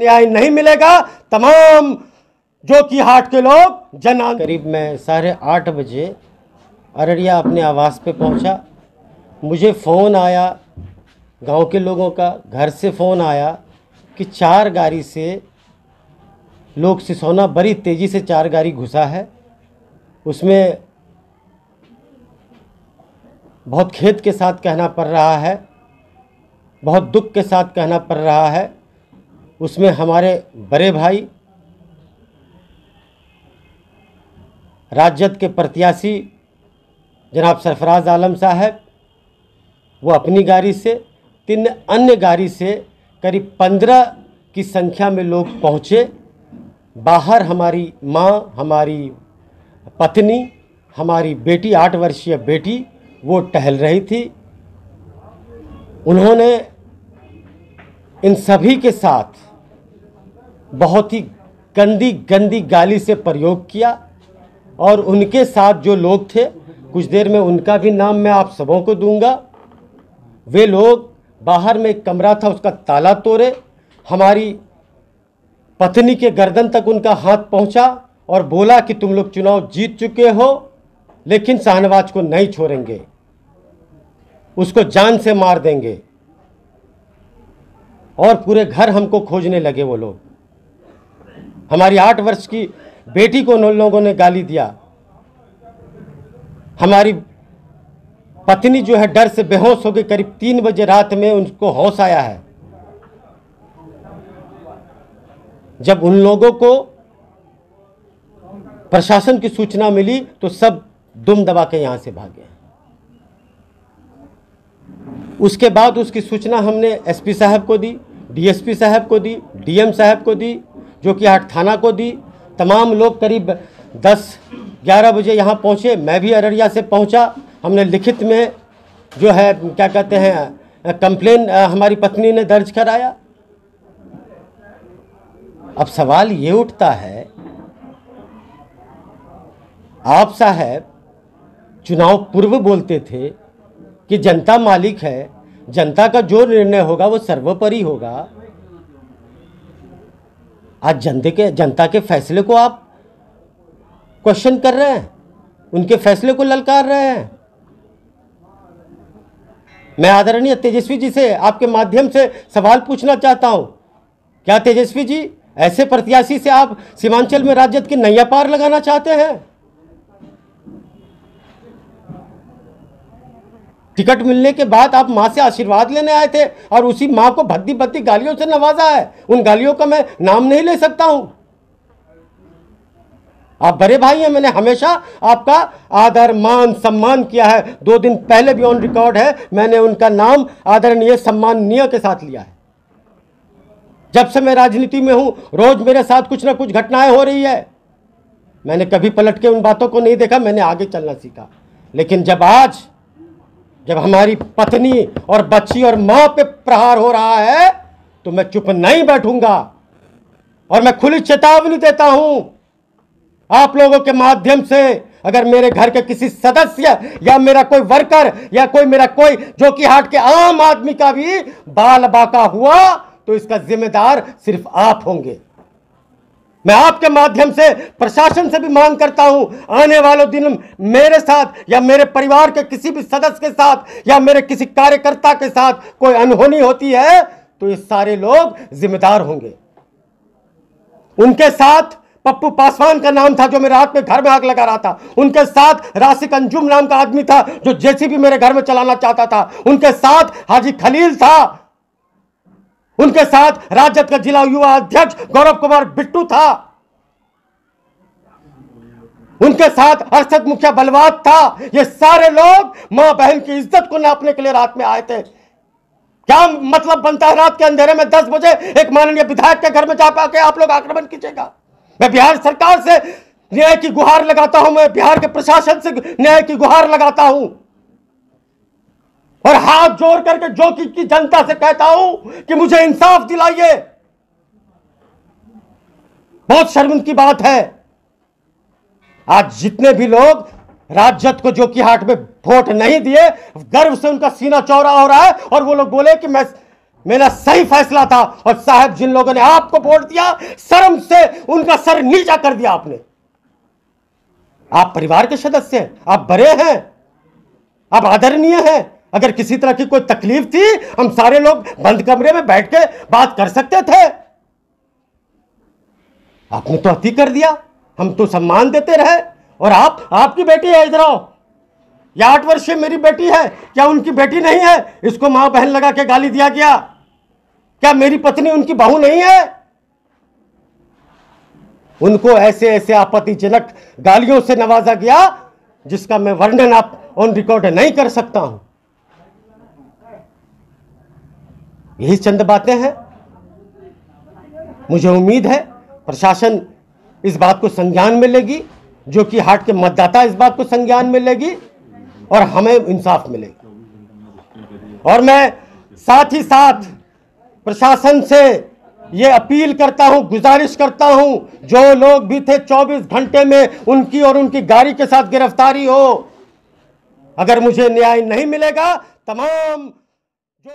न्याय नहीं मिलेगा। तमाम जोकीहाट के लोग जन करीब मैं 8:30 बजे अररिया अपने आवास पे पहुंचा। मुझे फ़ोन आया गांव के लोगों का, घर से फ़ोन आया कि 4 गाड़ी से लोग सिसोना बड़ी तेज़ी से 4 गाड़ी घुसा है। उसमें बहुत खेद के साथ कहना पड़ रहा है, बहुत दुख के साथ कहना पड़ रहा है, उसमें हमारे बड़े भाई राजद के प्रत्याशी जनाब सरफराज आलम साहब, वो अपनी गाड़ी से, 3 अन्य गाड़ी से करीब 15 की संख्या में लोग पहुँचे। बाहर हमारी माँ, हमारी पत्नी, हमारी बेटी, 8 वर्षीय बेटी, वो टहल रही थी। उन्होंने इन सभी के साथ बहुत ही गंदी गंदी गाली से प्रयोग किया और उनके साथ जो लोग थे, कुछ देर में उनका भी नाम मैं आप सबों को दूंगा। वे लोग बाहर में एक कमरा था, उसका ताला तोड़े, हमारी पत्नी के गर्दन तक उनका हाथ पहुंचा और बोला कि तुम लोग चुनाव जीत चुके हो लेकिन शाहनवाज को नहीं छोड़ेंगे, उसको जान से मार देंगे। और पूरे घर हमको खोजने लगे वो लोग। हमारी 8 वर्ष की बेटी को उन लोगों ने गाली दिया। हमारी पत्नी जो है डर से बेहोश हो गई। करीब 3 बजे रात में उनको होश आया है। जब उन लोगों को प्रशासन की सूचना मिली तो सब दुम दबा के यहां से भागे। उसके बाद उसकी सूचना हमने एसपी साहब को दी, डीएसपी साहब को दी, डीएम साहब को दी, जोकीहाट थाना को दी। तमाम लोग करीब 10-11 बजे यहाँ पहुँचे। मैं भी अररिया से पहुँचा। हमने लिखित में जो है क्या कहते हैं कंप्लेन हमारी पत्नी ने दर्ज कराया। अब सवाल ये उठता है, आप साहब चुनाव पूर्व बोलते थे कि जनता मालिक है, जनता का जो निर्णय होगा वो सर्वोपरि होगा। आज जनता के फैसले को आप क्वेश्चन कर रहे हैं, उनके फैसले को ललकार रहे हैं। मैं आदरणीय तेजस्वी जी से आपके माध्यम से सवाल पूछना चाहता हूं, क्या तेजस्वी जी ऐसे प्रत्याशी से आप सीमांचल में राजद की नैया पार लगाना चाहते हैं? टिकट मिलने के बाद आप मां से आशीर्वाद लेने आए थे और उसी मां को भद्दी भद्दी गालियों से नवाजा है। उन गालियों का मैं नाम नहीं ले सकता हूं। आप बड़े भाई हैं, मैंने हमेशा आपका आदर मान सम्मान किया है। 2 दिन पहले भी ऑन रिकॉर्ड है, मैंने उनका नाम आदरणीय सम्माननीय के साथ लिया है। जब से मैं राजनीति में हूं रोज मेरे साथ कुछ ना कुछ घटनाएं हो रही है। मैंने कभी पलट के उन बातों को नहीं देखा, मैंने आगे चलना सीखा। लेकिन जब हमारी पत्नी और बच्ची और मां पे प्रहार हो रहा है तो मैं चुप नहीं बैठूंगा। और मैं खुली चेतावनी देता हूं आप लोगों के माध्यम से, अगर मेरे घर के किसी सदस्य या मेरा कोई वर्कर या मेरा कोई जोकीहाट के आम आदमी का भी बाल बाका हुआ तो इसका जिम्मेदार सिर्फ आप होंगे। मैं आपके माध्यम से प्रशासन से भी मांग करता हूं, आने वाले दिन मेरे साथ या मेरे परिवार के किसी भी सदस्य के साथ या मेरे किसी कार्यकर्ता के साथ कोई अनहोनी होती है तो ये सारे लोग जिम्मेदार होंगे। उनके साथ पप्पू पासवान का नाम था जो मेरे रात में घर में आग लगा रहा था। उनके साथ राशिक अंजुम नाम का आदमी था जो जेसीबी मेरे घर में चलाना चाहता था। उनके साथ हाजी खलील था। उनके साथ राजद का जिला युवा अध्यक्ष गौरव कुमार बिट्टू था। उनके साथ अरशद मुखिया बलवात था। ये सारे लोग मां बहन की इज्जत को नापने के लिए रात में आए थे। क्या मतलब बनता है रात के अंधेरे में 10 बजे एक माननीय विधायक के घर में जा पाके आप लोग आक्रमण कीजिएगा? मैं बिहार सरकार से न्याय की गुहार लगाता हूं, मैं बिहार के प्रशासन से न्याय की गुहार लगाता हूं और हाथ जोड़ करके जोकी की जनता से कहता हूं कि मुझे इंसाफ दिलाइए। बहुत शर्मिंदगी की बात है, आज जितने भी लोग राजद को जोकीहाट में वोट नहीं दिए, गर्व से उनका सीना चौड़ा हो रहा है और वो लोग बोले कि मैं मेरा सही फैसला था। और साहब, जिन लोगों ने आपको वोट दिया, शर्म से उनका सर नीचा कर दिया आपने। आप परिवार के सदस्य हैं, आप बड़े हैं, आप आदरणीय हैं। अगर किसी तरह की कोई तकलीफ थी, हम सारे लोग बंद कमरे में बैठ के बात कर सकते थे। आपने तो अति कर दिया। हम तो सम्मान देते रहे। और आपकी बेटी है, इधर आओ। या 8 वर्षीय मेरी बेटी है, क्या उनकी बेटी नहीं है? इसको मां बहन लगा के गाली दिया गया। क्या मेरी पत्नी उनकी बहू नहीं है? उनको ऐसे ऐसे आपत्तिजनक गालियों से नवाजा गया जिसका मैं वर्णन आप ऑन रिकॉर्ड नहीं कर सकता हूं। यही चंद बातें हैं। मुझे उम्मीद है प्रशासन इस बात को संज्ञान में लेगी, जो कि हाट के मतदाता इस बात को संज्ञान में लेगी और हमें इंसाफ मिलेगा। और मैं साथ ही साथ प्रशासन से ये अपील करता हूं, गुजारिश करता हूं, जो लोग भी थे 24 घंटे में उनकी और उनकी गाड़ी के साथ गिरफ्तारी हो। अगर मुझे न्याय नहीं मिलेगा, तमाम जो